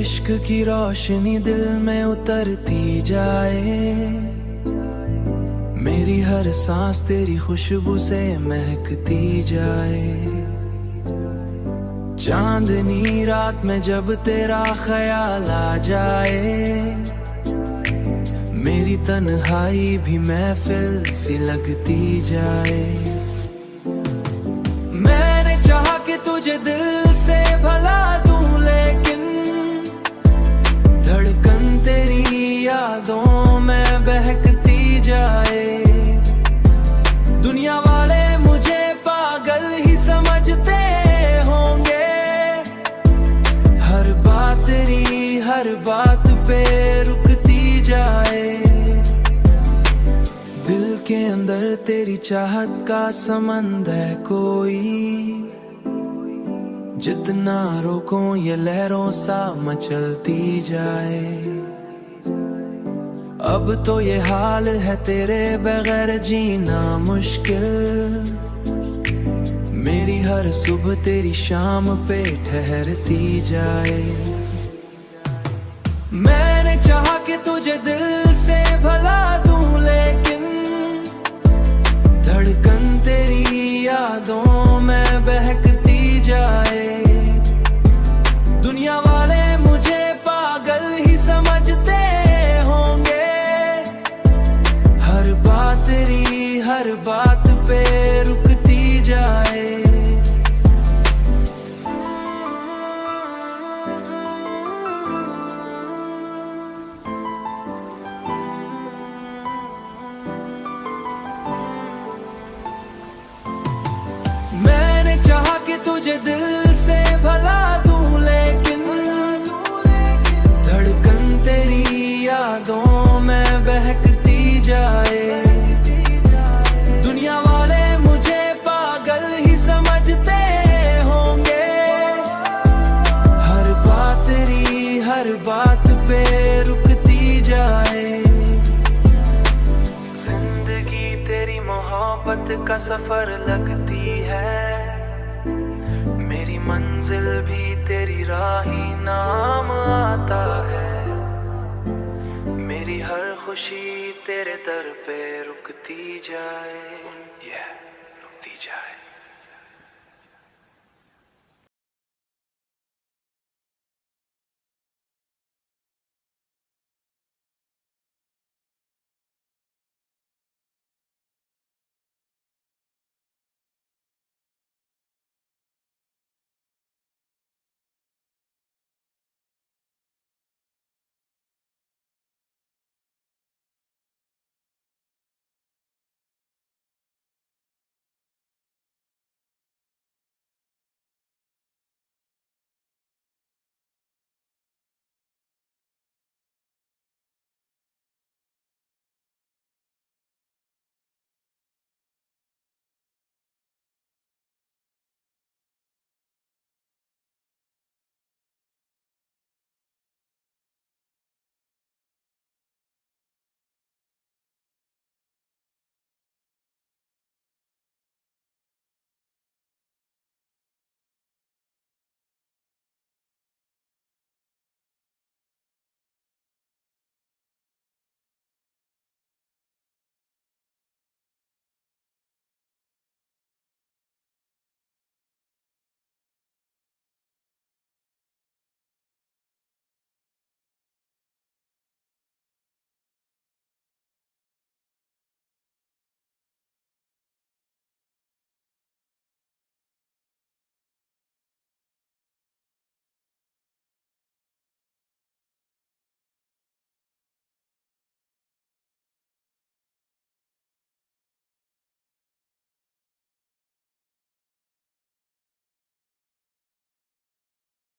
इश्क की रोशनी दिल में उतरती जाए, मेरी हर सांस तेरी खुशबू से महकती जाए। चांदनी रात में जब तेरा ख्याल आ जाए, मेरी तन्हाई भी महफिल सी लगती जाए। मैंने चाहा कि तुझे दिल से भला दूं, लेकिन धड़कन तेरी यादों में बहकती जाए। दुनिया वाले मुझे पागल ही समझते होंगे, हर बात पे रुकती जाए। दिल के अंदर तेरी चाहत का समंदर है कोई, जितना रोको ये लहरों सा मचलती जाए। अब तो ये हाल है तेरे बगैर जीना मुश्किल, मेरी हर सुबह तेरी शाम पे ठहरती जाए। मैंने चाहा कि तुझे दिल से भला दूं, लेकिन धड़कन तेरी यादों में बहकती जाए। दुनिया वाले मुझे पागल ही समझते होंगे, हर बात पे रुकती जाए। मैंने चाहा कि तुझे दिल से भला दूं, लेकिन धड़कन तेरी यादों में बहकती जाए। दुनिया वाले मुझे पागल ही समझते होंगे, हर बात पे रुकती जाए। जिंदगी तेरी मोहब्बत का सफर लगती है, मेरी मंजिल भी तेरी राही नाम आता है। मेरी हर खुशी तेरे दर पे रुकती जाए, रुकती जाए।